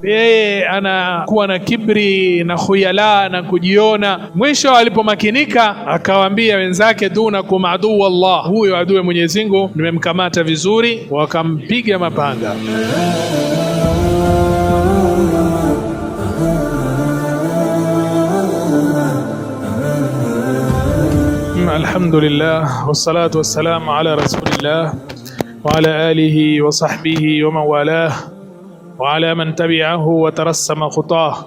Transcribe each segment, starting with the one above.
yeye anakuwa na kibri na khuyala na kujiona. Mwisho alipomakinika akawaambia wenzake, dunakum adu wallah, huyo adui Mwenyezi Mungu nimemkamata vizuri. Wakampiga mapanga. Alhamdulillah wassalatu wassalamu ala rasulillah wa ala alihi wa sahbihi wa man walah wa ala man tabi'ahu wa tarassama khutah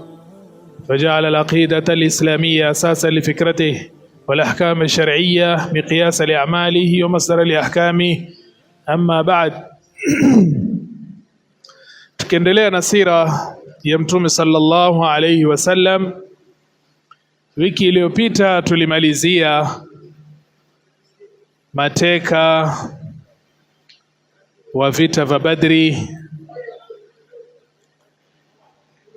faja'ala al-aqidata al-islamiyya asasan li fikratihi wal ahkam ash-shar'iyya miqyasa li a'malihi wa masdara li ahkamihi. Amma ba'd, tukiendelea na sira ya Mtume sallallahu alayhi wasallam, wiki iliyopita tulimalizia mateka wa vita vya Badri,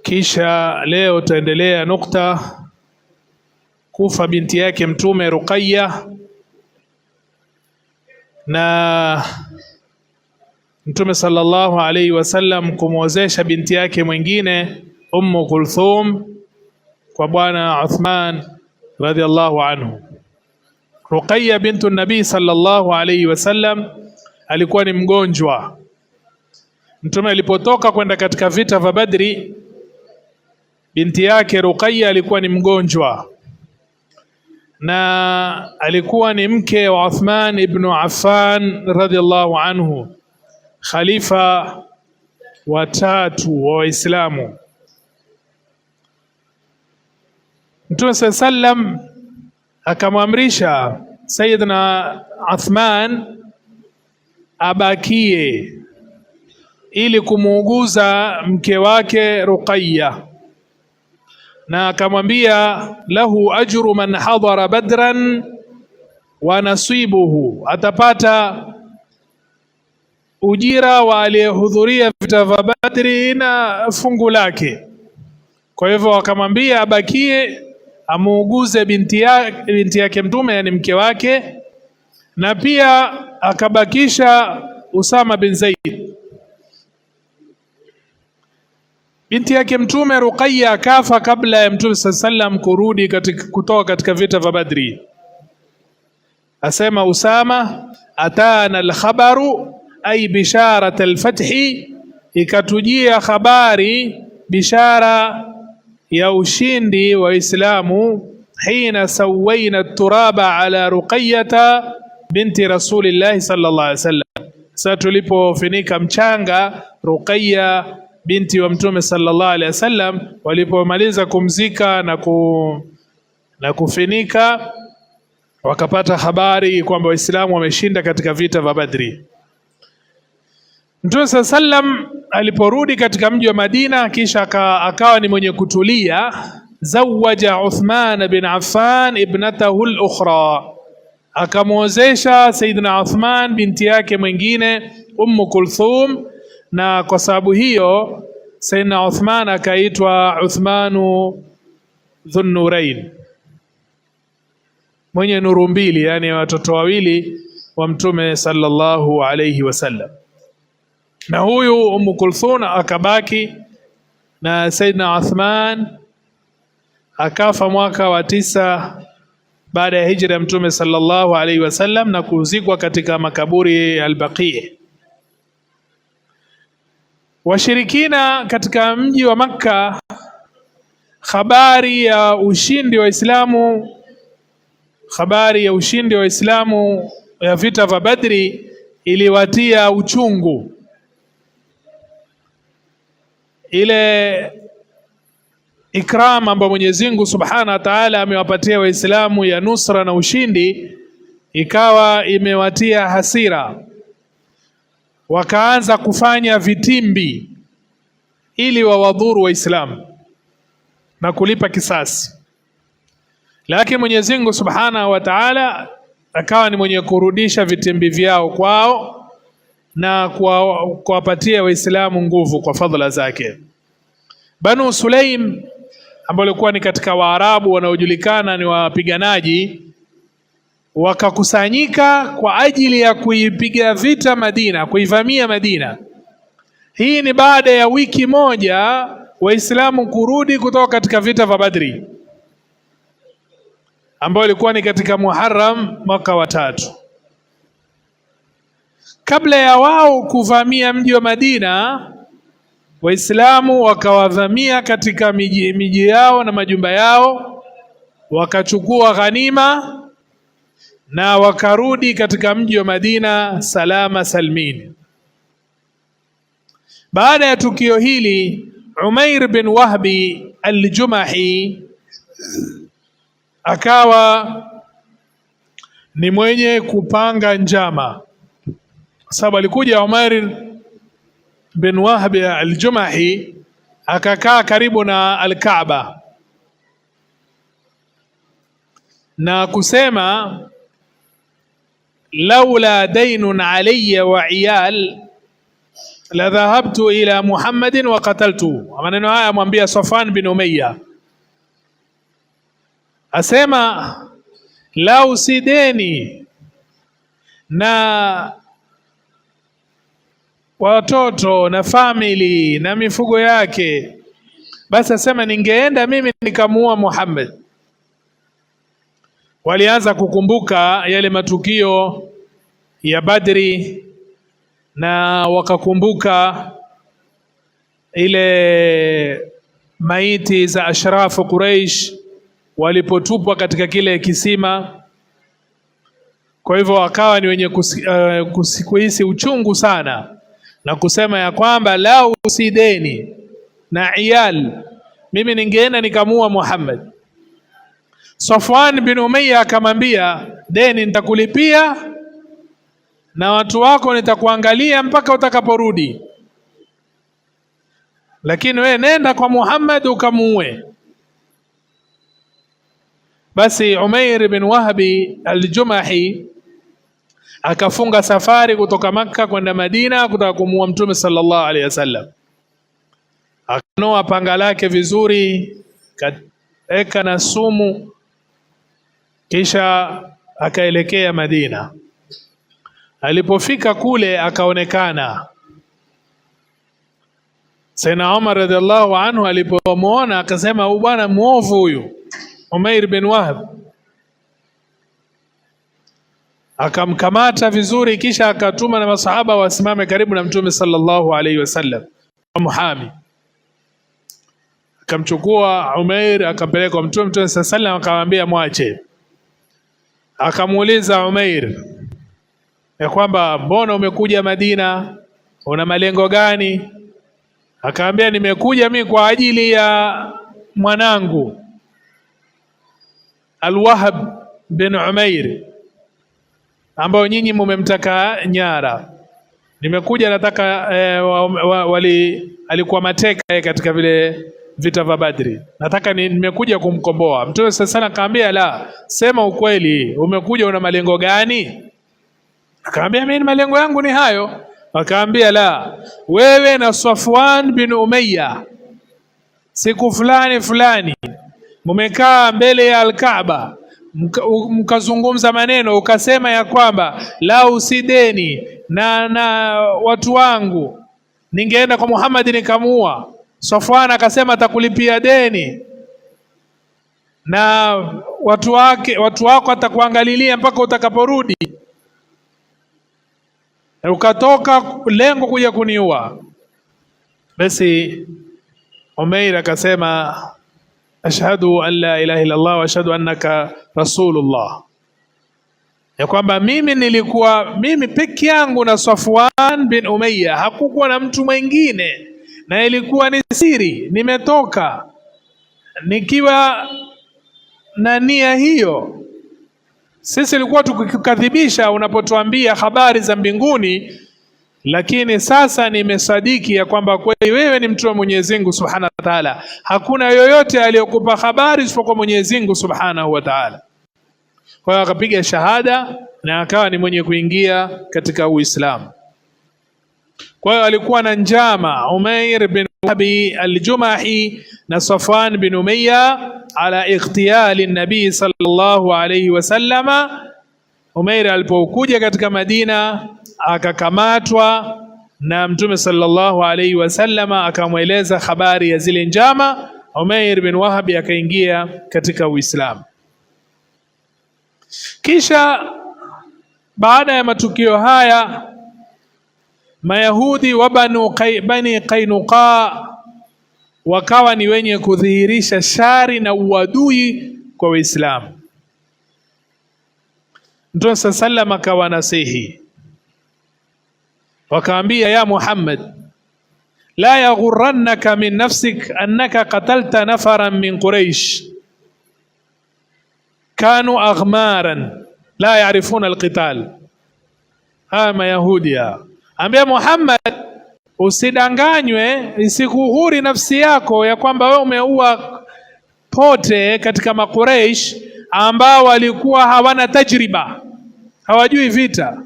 kisha leo tutaendelea nukta kufa binti yake Mtume Ruqayya, na Mtume sallallahu alayhi wasallam kumwozesha binti yake mwingine Ummu Kulthum kwa bwana Uthman radhiallahu anhu. Ruqayya bintu Nabii sallallahu alayhi wasallam alikuwa ni mgonjwa. Mtume alipotoka kwenda katika vita vya Badri, binti yake Ruqayya alikuwa ni mgonjwa, na alikuwa ni mke wa Uthman ibn Affan radhiallahu anhu, khalifa wa tatu wa Waislamu. Mtume sallam akamwamrisha Sayyidina Uthman abakie ili kumuuguza mke wake Ruqayya, na akamwambia lahu ajru man hadara badran wa nasibuhu, atapata ujira wa aliyehudhuria vita vya Badri na fungu lake. Kwa hivyo akamwambia abakie amuuguze binti yake Mtume, yani mke wake, na pia akabakisha Usama bin Zaid. Binti yake Mtume Ruqayya akafa kabla ya Mtume sallam kurudi kutoka katika vita vya Badri. Asema Usama, atana al-khabaru ay bisharat al-fathi, ikatujia habari, bishara ya ushindi wa Islamu, hina sawaina turaba ala Ruqayyata binti Rasulillah sallallahu alaihi wasallam. Sasa tulipofinika mchanga Ruqayya binti wa Mtume sallallahu alaihi wasallam, walipomaliza kumzika na kufinika, wakapata habari kwamba Waislamu wameshinda katika vita vya Badri. Mtume sallam aliporudi katika mji wa Madina, kisha akawa ni mwenye kutulia, zawaja Uthman bin Affan ibnatahu al-ukhra, akamwozesha Sayyidina Uthman binti yake mwingine Ummu Kulthum, na kwa sababu hiyo Sayyidina Uthman akaitwa Uthmanu Dhunnurain, mwenye nuru mbili, yani watoto wawili wa Mtume sallallahu alayhi wasallam. Na huyu Ummu Kulthum akabaki na Sayyidina Uthman, akafa mwaka wa 9 baada ya hijra ya Mtume sallallahu alaihi wasallam, na kuzikwa katika makaburi al-Baqi. Washirikina katika mji wa Makka, habari ya ushindi wa Islamu ya vita vya Badri iliwatia uchungu. Ile ikram ambayo Mwenyezi Mungu Subhanahu wa Ta'ala amewapatia Waislamu ya nusra na ushindi, ikawa imewatia hasira, wakaanza kufanya vitimbi ili wawadhuru Waislamu na kulipa kisasi. Lakini Mwenyezi Mungu Subhanahu wa Ta'ala akawa ni mwenye kurudisha vitimbi vyao kwao na kuwapatia Waislamu nguvu kwa fadhila zake. Banu Sulaim ambao walikuwa ni katika Waarabu wanaojulikana ni wapiganaji, wakakusanyika kwa ajili ya kuipiga vita Madina, kuivamia Madina. Hii ni baada ya wiki moja Waislamu kurudi kutoka katika vita vya Badri, ambao ilikuwa ni katika Muharram mwaka wa 3. Kabla ya wao kuvamia mji wa Madina, Waislamu wakawavamia katika miji yao na majumba yao, wakachukua ghanima na wakarudi katika mji wa Madina salama salmin. Baada ya tukio hili, Umair bin Wahbi al-Jumahi akawa ni mwenye kupanga njama, sababu alikuja Umair bin Wahbi al-Jumahi akakaa karibu na al-Kaaba na kusema, laula daynun alayya wa iyal la dhahabtu ila Muhammadin wa qataltu. Maneno haya amwambia Safwan bin Umayya, asema lau si deni na watoto na family na mifugo yake, basi asema ningeenda mimi nikamuua Muhammad. Walianza kukumbuka yale matukio ya Badri na wakakumbuka ile maiti za ashrafu Quraysh walipotupwa katika kile kisima. Kwa hivyo wakawa ni wenye kuhisi uchungu sana na kusema ya kwamba lau si deni na iyal, mimi ningeenda nikamua Muhammad. Safwan bin Umayya akamwambia, deni nitakulipia na watu wako nitakuangalia mpaka utakaporudi, lakini we nenda kwa Muhammad ukamuue. Basi Umair bin Wahbi al-Jumahi akafunga safari kutoka Makka kwenda Madina kutaka kumuua Mtume sallallahu alaihi wasallam. Akanoa panga lake vizuri, kaeka na sumu, kisha akaelekea Madina. Alipofika kule akaonekana Sayyidina Umar radhiallahu anhu. Alipomuona akasema, huyu bwana muovu huyu Umair bin Wahb. Akamkamata vizuri, kisha akatuma na masahaba wasimame karibu na Mtume sallallahu alaihi wasallam muhami. Akamchukua Umair akampeleka kwa Mtume sallallahu alaihi wasallam, akamwambia mwache. Akamuuliza Umair ya kwamba mbona umekuja Madina, una malengo gani? Akaambia, nimekuja mimi kwa ajili ya mwanangu Al-Wahb bin Umair ambao nyinyi mumemtaka nyara. Nimekuja nataka alikuwa mateka katika vile vita vya Badri, nataka nimekuja kumkomboa. Mtume sasa akaambia, la, sema ukweli, umekuja una malengo gani? Akaambia, mimi malengo yangu ni hayo. Akaambia, la, wewe na Safwan bin Umayya siku fulani fulani mumekaa mbele ya Al-Kaaba mkazungumza maneno, ukasema ya kwamba lau si deni na watu wangu ningeenda kwa Muhammad nikamuua. Safwan akasema atakulipia deni na watu wako atakuangalilia mpaka utakaporudi, ukatoka lengo kuja kuniua. Basi Umair akasema, ashhadu an la ilaha illa Allah wa ashhadu annaka rasulullah, ya kwamba mimi peke yangu na Safwan bin Umayya, hakukuwa na mtu mwingine, na ilikuwa ni siri. Nimetoka nikiwa na nia hiyo. Sisi ilikuwa tukikadhibisha unapotuambia habari za mbinguni, lakini sasa nimesadiki ya kwamba kweli wewe ni mtume wa Mwenyezi Mungu Subhanahu wa Ta'ala. Hakuna yoyote aliyokupa habari isipokuwa Mwenyezi Mungu Subhanahu wa Ta'ala. Kwa hiyo akapiga shahada na akawa ni mwenye kuingia katika Uislamu. Kwa hiyo alikuwa na njama Umair bin Wahbi al-Jumahi na Safwan bin Umayya ala ightiyali nabii sallallahu alayhi wasallama. Umair alipokuja katika Madina akakamatwa na Mtume sallallahu alaihi wasallama akamweleza habari ya zile njama. Umair bin Wahab akaingia katika Uislamu. Kisha baada ya matukio haya, Mayahudi wa Bani Qainuqa wakawa ni wenye kudhihirisha shari na uadui kwa Waislamu. Mtume sallam akawa nasihi, wakaambia, ya Muhammad, la yaghurrannaka min nafsik annaka qatalta nafaran min Quraish kanu aghmaran la yarifuna alqital. Mayahudi ambia Muhammad, usidanganywe, isikuhuri nafsi yako ya kwamba wewe umeua pote katika Makuraish ambao walikuwa hawana tajriba, hawajui vita.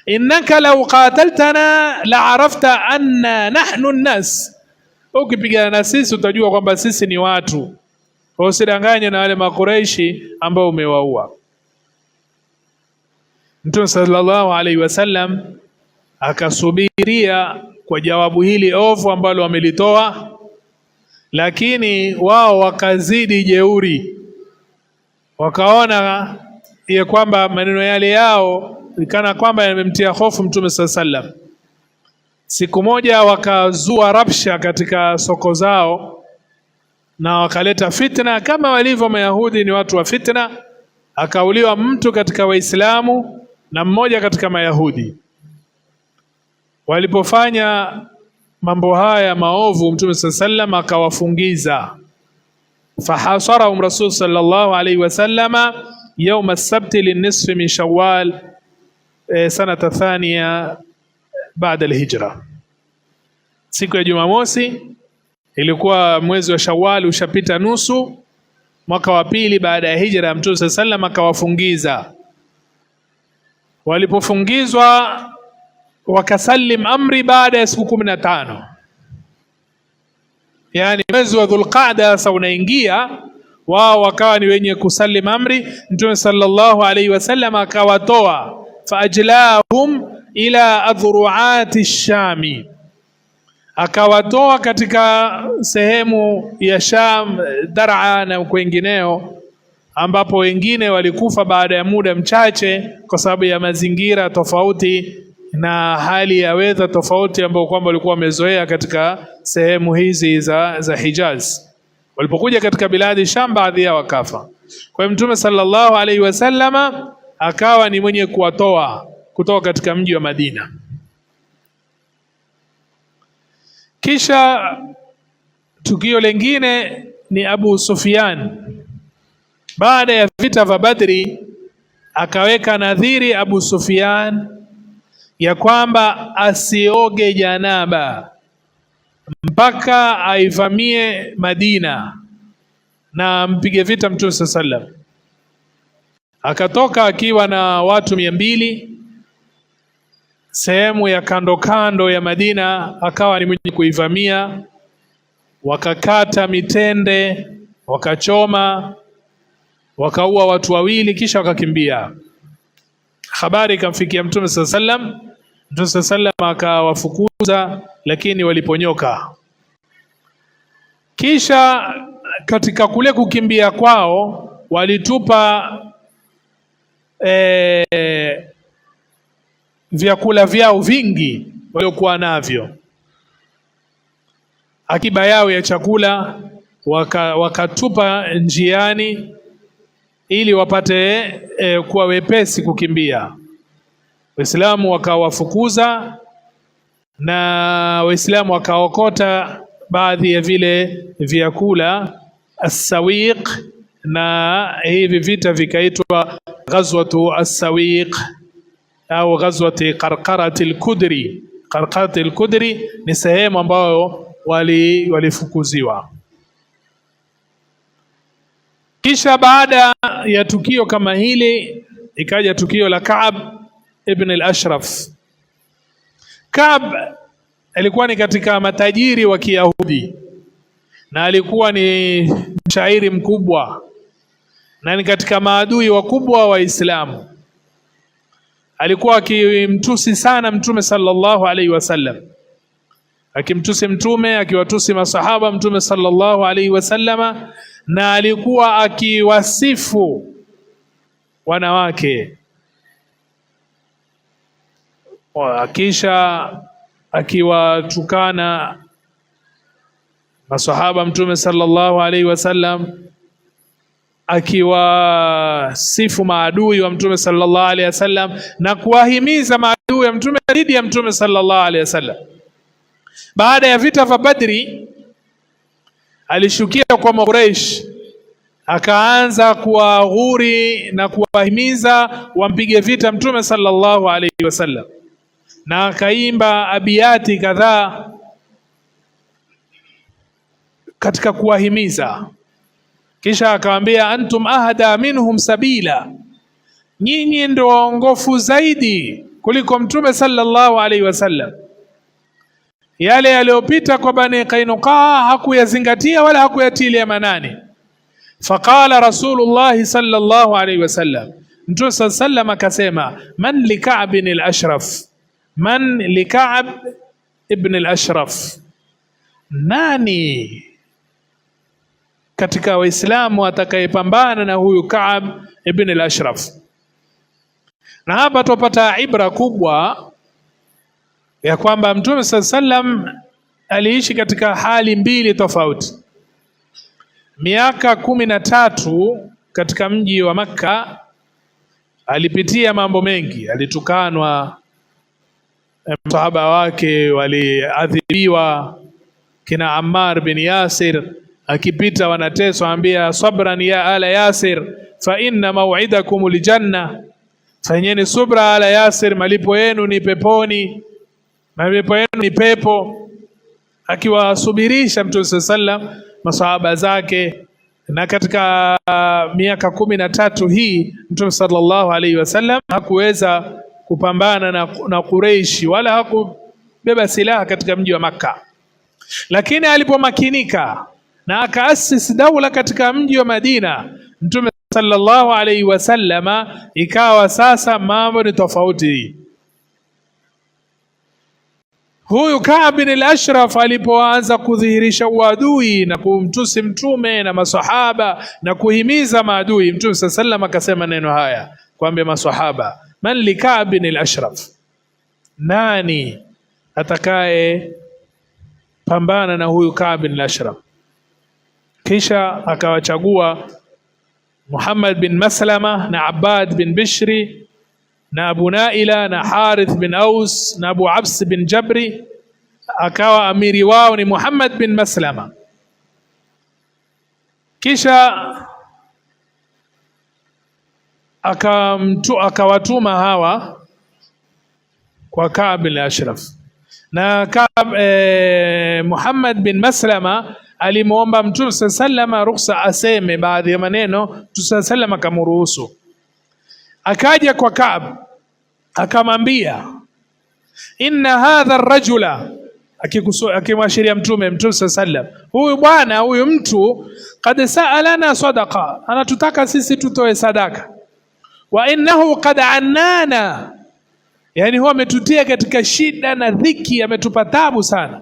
Innaka law qataltana la arafta anna nahnu an-nas, ukipigana na sisi utajua kwamba sisi ni watu. Usidanganywe na wale Makuraishi ambao umewaua. Mtume sallallahu alaihi wasallam akasubiria kwa jawabu hili ovu ambalo wamelitoa, lakini wao wakazidi jeuri. Wakaona ya kwamba maneno yale yao kana kwamba yamemtia hofu Mtume sallam. Siku moja wakazua rabsha katika soko zao na wakaleta fitna, kama walivyo Mayahudi ni watu wa fitna. Akauliwa mtu katika Waislamu na mmoja katika Mayahudi. Walipofanya mambo haya maovu, Mtume sallam akawafungiza. Fahasarahum Rasul sallallahu alaihi wasallama yawm as-sabt lin-nisf min Shawwal sanata thaniya baada al-hijra. Siku ya Jumamosi, ilikuwa mwezi wa Shawwal ushapita nusu, mwaka wa pili baada ya hijra. Mtume sallam akawafungiza. Walipofungizwa wakasalim amri baada ya siku 15, yani mwezi wa Dhulqaada sasa unaingia, wao wakawa ni wenye kusalim amri. Mtume sallallahu alaihi wasallam akawatoa, faajlahum ila adhuruati ash-Shami, akawatoa katika sehemu ya Sham, Dar'a na kwengineo, ambapo wengine walikufa baada ya muda mchache kwa sababu ya mazingira tofauti na hali ya weather tofauti ambao kwamba walikuwa wamezoea katika sehemu hizi za Hijaz. Walipokuja katika biladi Sham, baadhi yao wakafa. Kwa hiyo Mtume sallallahu alaihi wasallama akawa ni mwenye kuwatoa kutoka katika mji wa Madina. Kisha tukio lingine ni Abu Sufyan. Baada ya vita vya Badri, akaweka nadhiri Abu Sufyan ya kwamba asioge janaba mpaka aivamie Madina na mpige vita Mtume sallam. Akatoka akiwa na watu 200 sehemu ya kando kando ya Madina, akawa ni mwenye kuivamia. Wakakata mitende, wakachoma, wakaua watu 2, kisha wakakimbia. Habari ikamfikia Mtume sallam. Mtume sallam akawafukuza, lakini waliponyoka. Kisha katika kule kukimbia kwao walitupa vyakula vyao vingi waliokuwa navyo, akiba yao ya chakula wakatupa njiani ili wapate kuwa wepesi kukimbia. Waislamu wakawafukuza na Waislamu wakaokota baadhi ya vile vyakula as-sawiq, na hivi vita vikaitwa ghazwatu as-sawiq au ghazwati Qarqarati al-Kudri. Qarqarati al-Kudri ni sehemu ambayo walifukuziwa. Kisha baada ya tukio kama hili ikaja tukio la Ka'b ibn al-Ashraf. Ka'b alikuwa ni katika matajiri wa Kiyahudi na alikuwa ni mshairi mkubwa na ni katika maadui wakubwa wa Waislamu. alikuwa akimtusi sana Mtume sallallahu alaihi wasallam, akimtusi Mtume, akiwatusi masahaba Mtume sallallahu alaihi wasallama, na alikuwa akiwasifu wanawake, kisha akiwatukana masahaba Mtume sallallahu alaihi wasallam, akiwasifu maadui wa Mtume sallallahu alaihi wasallam na kuwahimiza maadui wa Mtume dhidi ya Mtume sallallahu alaihi wasallam. Baada ya vita vya Badri alishukia kwa Quraysh, akaanza kuwaghuri na kuwahimiza wampige vita Mtume sallallahu alaihi wasallam, na akaimba abiyati kadhaa katika kuwahimiza. Kisha akawaambia, antum ahda minhum sabila, nyinyi ndio waongofu zaidi kuliko Mtume sallallahu alaihi wasallam. Yale yaliyopita kwa Bani Qainuqa hakuyazingatia wala hakuyatilia manani. Faqala Rasulullah sallallahu alaihi wasallam, Mtume sallallahu alaihi wasallam akasema, man li Ka'b ibn al-Ashraf, man li Ka'b ibn al-Ashraf, nani katika Waislamu atakayepambana na huyu Ka'b ibn al-Ashraf? Na hapa tupata ibra kubwa ya kwamba Mtume sallallahu alaihi wasallam aliishi katika hali mbili tofauti. Miaka 13 katika mji wa Makka alipitia mambo mengi, alitukanwa, masahaba wake waliadhibiwa, kina Ammar bin Yasir akipita wanateswa, ambia sabran ya ala Yasir fa inna maw'idakum aljanna, fanyeni subra ala Yasir, malipo yenu ni peponi, malipo yenu ni pepo. Akiwasubirisha Mtume sallam masahaba zake. Na katika miaka 13 hii Mtume sallallahu alaihi wasallam hakuweza kupambana na Quraysh wala hakubeba silaha katika mji wa Makka, lakini alipomakinika na akaasisi daula katika mji wa Madina, Mtume sallallahu alaihi wasallama, ikawa sasa mambo ni tofauti. Huyu Ka'b bin al-Ashraf alipoanza kudhihirisha uadui na kumtusi Mtume na masahaba na kuhimiza maadui, Mtume sallallahu alaihi wasallam akasema neno haya kuambia masahaba, man li Ka'b bin al-Ashraf, nani atakaye pambana na huyu Ka'b bin al-Ashraf? Kisha akawachagua Muhammad bin Maslama na Abbad bin Bishri na Abu Naila na Harith bin Aus na Abu Abs bin Jabri. Akawa amiri wao ni Muhammad bin Maslama. Kisha akawatuma hawa kwa Ka'b bin Ashraf, na Muhammad bin Maslama alimuomba Mtume sallallahu ruhusa aseme baadhi ya maneno, Mtume sallallahu akamruhusu. Akaja kwa Ka'b akamwambia, inna hadha ar-rajula, akimwashiria Mtume sallallahu, huyu bwana, huyu mtu, qad sa'alana sadaqa, anatutaka sisi tutoe sadaka, wa innahu qad annana, yani huwa ametutia katika shida na dhiki, ametupa tabu sana.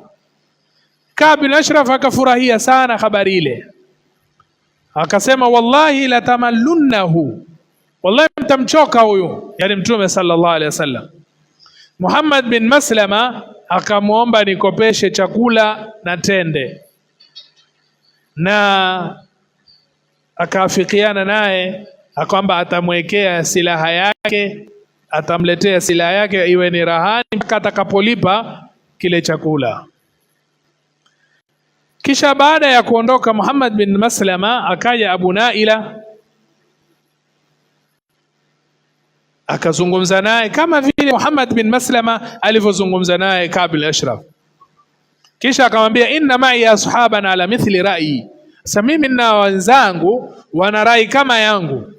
Ka'b bin Ashraf akafurahia sana habari ile, akasema, wallahi la tamallunnahu, wallahi mtamchoka huyu, yani Mtume sallallahu alaihi wasallam. Muhammad bin Maslama akamwomba nikopeshe chakula na tende, na akaafikiana naye akwamba atamwekea silaha yake, atamletea silaha yake iwe ni rahani mpaka atakapolipa kile chakula. Kisha baada ya kuondoka Muhammad bin Maslama, akaja Abu Naila akazungumza naye kama vile Muhammad bin Maslama alivyozungumza naye Ka'b bin Ashraf. Kisha akamwambia, inna ma'i ashabana ala mithli ra'i, sasa mimi na wenzangu wana rai kama yangu,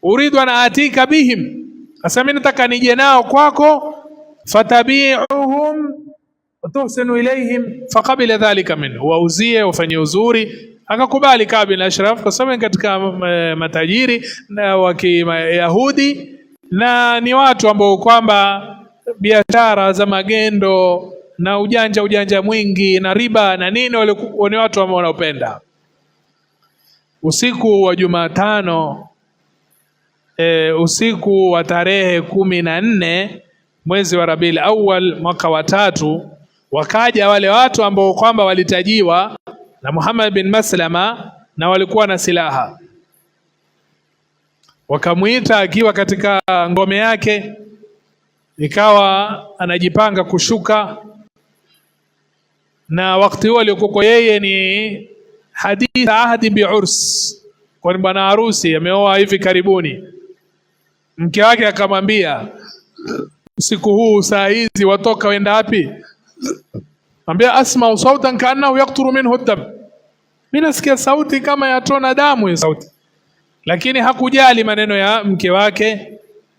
uridu an atika bihim, sasa mimi nataka nije nao kwako, fatabi'uhum tuhsinu ilayhim, faqabila dhalika minhu, wauzie ufanye uzuri. Akakubali Ka'b bin Ashraf kwa sababu katika matajiri na wa Kiyahudi, na ni watu ambao kwamba biashara za magendo na ujanja mwingi na riba na nini, ni watu ambao wanaopenda. Usiku wa Jumatano, usiku wa tarehe 14 mwezi wa Rabiul Awwal mwaka wa 3, wakaja wale watu ambao kwamba walitajiwa na Muhammad bin Maslama na walikuwa na silaha. Wakamuita akiwa katika ngome yake, ikawa anajipanga kushuka, na wakati huo alikuwa yeye ni hadith ahdi bi'urs, kwa bwana harusi ameoa hivi karibuni. Mke wake akamwambia, usiku huu saa hizi watoka wenda wapi? Ambia, asma sautan kaannahu yaqturu minhu ad-dam, mimi nasikia sauti kama yatona damu ya sauti. Lakini hakujali maneno ya mke wake.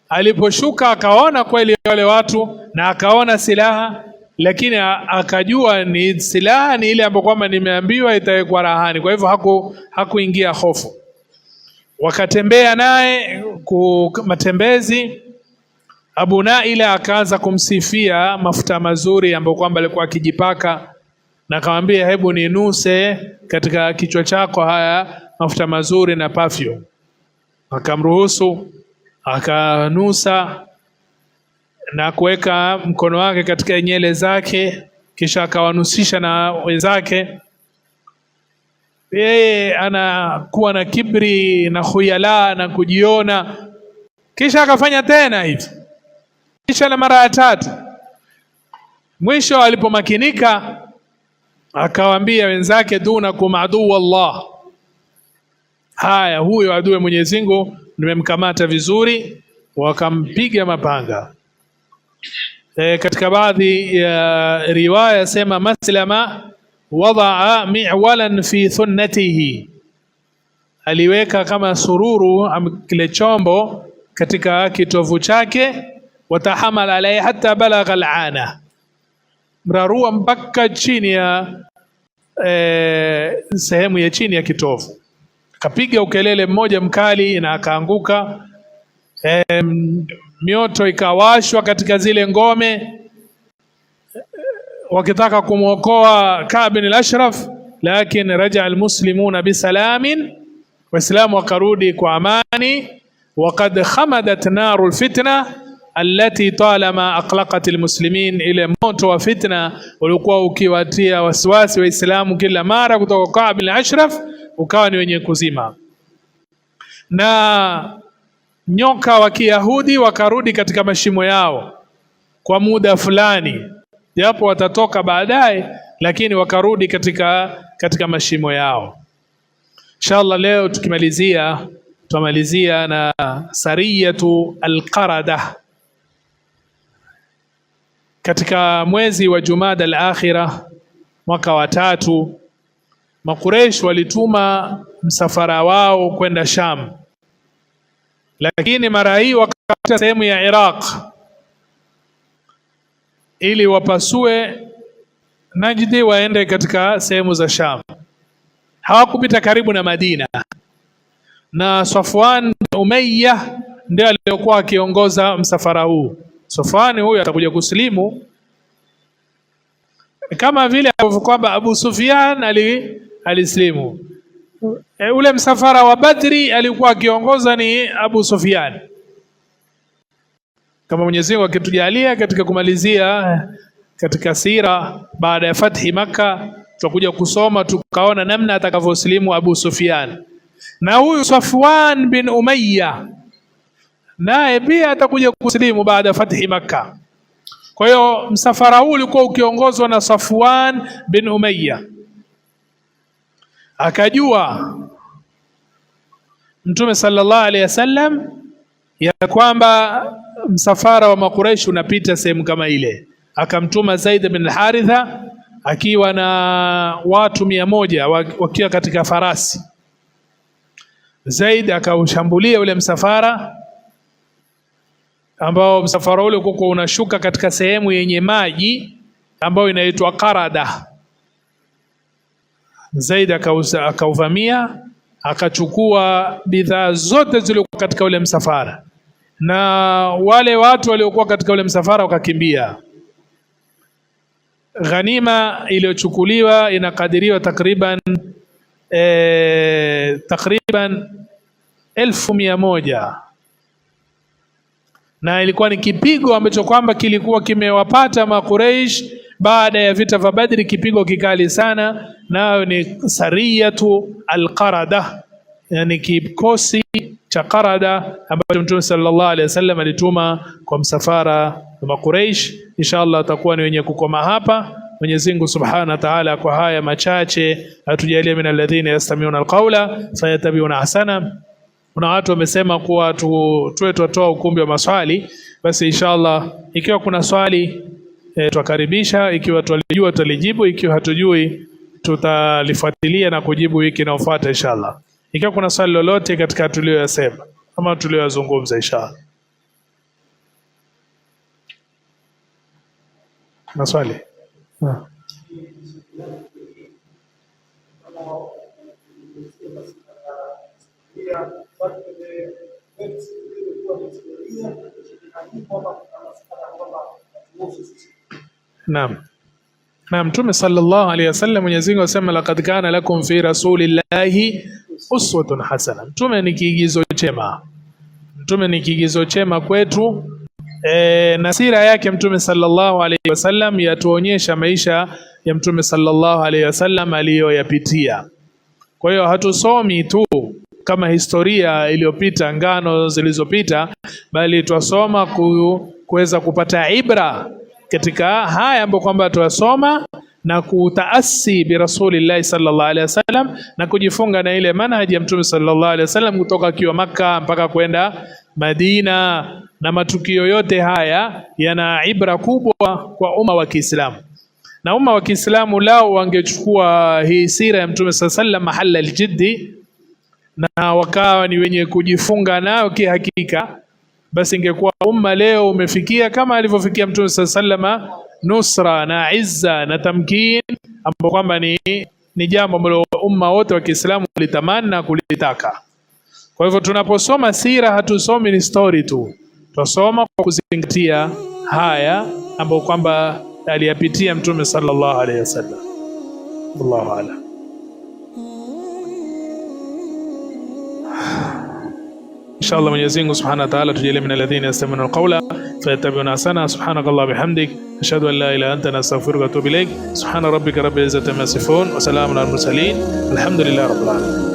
Aliposhuka akaona kweli wale watu na akaona silaha, lakini akajua ni silaha ni ile ambayo kwamba nimeambiwa itawekwa rahani. Kwa hivyo hakuingia hofu. Wakatembea naye matembezi. Abu Naila akaanza kumsifia mafuta mazuri ambayo kwamba alikuwa akijipaka, na akamwambia, hebu ninuse katika kichwa chako haya mafuta mazuri na perfume. Akamruhusu, akanusa na kuweka mkono wake katika nyele zake, kisha akawanusisha na wenzake. Yeye anakuwa na kibri na khuyala na kujiona, kisha akafanya tena hivi, kisha na mara ya 3. Mwisho alipomakinika akawaambia wenzake, dunakum adu wallah, haya, huyo adui Mwenyezi Mungu nimemkamata vizuri. Wakampiga mapanga. Katika baadhi ya riwaya sema Maslama wadaa mi'walan fi thunnatihi, aliweka kama sururu kile chombo katika kitovu chake. Watahamal alayhi hatta balagha al'ana, mrarua mpaka chini ya sehemu ya chini ya kitovu. Akapiga ukelele mmoja mkali na akaanguka. Mioto ikawashwa katika zile ngome wakitaka kumwokoa Ka'b bin al-Ashraf, lakini raja almuslimuna bisalamin, waislamu wakarudi kwa amani. Waqad khamadat naru alfitna allati talama aqlaqat almuslimin, ile moto wa fitna ulikuwa ukiwatia wasiwasi waislamu kila mara kutoka Ka'b bin al-Ashraf ukawa ni wenye kuzima. Na nyoka wa Kiyahudi wakarudi katika mashimo yao kwa muda fulani, japo watatoka baadaye, lakini wakarudi katika mashimo yao. Inshallah leo tumalizia na sariyatu al-Qarada. Katika mwezi wa Jumada al-Akhira mwaka wa 3, Makureish walituma msafara wao kwenda Sham, lakini mara hii wakapita sehemu ya Iraq ili wapasue Najdi waende katika sehemu za Sham. Hawakupita karibu na Madina, na Safwan bin Umayya ndiye aliyokuwa akiongoza msafara huu. Safwan huyu atakuja kusilimu kama vile kwamba Abu Sufyan alislimu. Ule msafara wa Badri alikuwa akiongoza ni Abu Sufyan. Kama Mwenyezi Mungu akitujalia katika kumalizia katika sira baada ya fathi Makkah, tutakuja kusoma tukaona namna atakavyoslimu Abu Sufyan. Na huyu Safwan bin Umayya naye pia atakuja kuslimu baada ya fathi Makkah. Kwa hiyo msafara huu ulikuwa ukiongozwa na Safwan bin Umayya. Akajua Mtume sallallahu alaihi wasallam ya kwamba msafara wa Makuraish unapita sehemu kama ile. Akamtuma Zaid bin al-Haritha akiwa na watu 100 wakiwa katika farasi. Zaid akaushambulia ule msafara, ambao msafara ule ulikuwa unashuka katika sehemu yenye maji ambayo inaitwa Qarada. Zaid akauvamia, akachukua bidhaa zote zilizokuwa katika ule msafara, na wale watu waliokuwa katika ule msafara wakakimbia. Ghanima iliyochukuliwa inakadiriwa takriban 1100, na ilikuwa ni kipigo ambacho kwamba kilikuwa kimewapata Makuraish baada ya vita vya Badri, kipigo kikali sana, nayo ni sariyatu al-Qarada, yani kikosi cha Qarada ambacho Mtume sallallahu alaihi wasallam alituma kwa msafara wa Makuraish. Inshallah atakuwa ni wenye kukoma hapa. Mwenyezi Mungu Subhanahu wa Ta'ala kwa haya machache atujalie min alladhina yastami'una alqawla fayattabi'una ahsana. Kuna watu wamesema kuwa tuwe tutoa ukumbi wa maswali, basi inshallah ikiwa kuna swali tutakaribisha, ikiwa tulijua tutalijibu, ikiwa hatujui tutalifuatilia na kujibu wiki inayofuata inshallah. Ikiwa kuna swali lolote katika tuliyosema ama tuliyozungumza inshallah. Maswali? Naam. Na Mtume sallallahu alaihi wasallam, Mwenyezi Mungu asema laqad kana lakum fi rasulillahi uswatun hasana. Mtume ni kiigizo chema. Mtume ni kiigizo chema kwetu. Na sira yake Mtume sallallahu alaihi wasallam yatuonyesha maisha ya Mtume sallallahu alaihi wasallam aliyoyapitia. Kwa hiyo hatusomi tu kama historia iliyopita, ngano zilizopita, bali twasoma kuweza kupata ibra katika haya ambayo kwamba tuwasoma na kutaasi bi rasulillahi sallallahu alaihi wasallam, na kujifunga na ile manhaji ya Mtume sallallahu alaihi wasallam kutoka akiwa Makka mpaka kwenda Madina. Na matukio yote haya yana ibra kubwa kwa umma wa Kiislamu, na umma wa Kiislamu lao wangechukua hii sira ya Mtume sallallahu alaihi wasallam mahalla aljiddi na wakawa ni wenye kujifunga nayo kihakika, basi ingekuwa umma leo umefikia kama alivyofikia Mtume sallallahu alaihi wasallam, nusra na izza na tamkin, ambapo kwamba ni jambo ambalo umma wote wa Kiislamu ulitamani na kulitaka. Kwa hivyo tunaposoma sira hatusomi ni story tu, tusoma kwa kuzingatia haya ambapo kwamba aliyapitia Mtume sallallahu alaihi wasallam. Allahu a'lam. Inshallah Mwenyezi Mungu Subhanahu wa Ta'ala tujalie min alladhina yastami'una alqawla fayattabi'una ahsana. Subhanakallah bihamdik, ashhadu an la ilaha illa anta, astaghfiruka wa atubu ilaik. Subhana rabbika rabbil izzati amma yasifun wa salamun alal mursalin, alhamdulillahi rabbil alamin.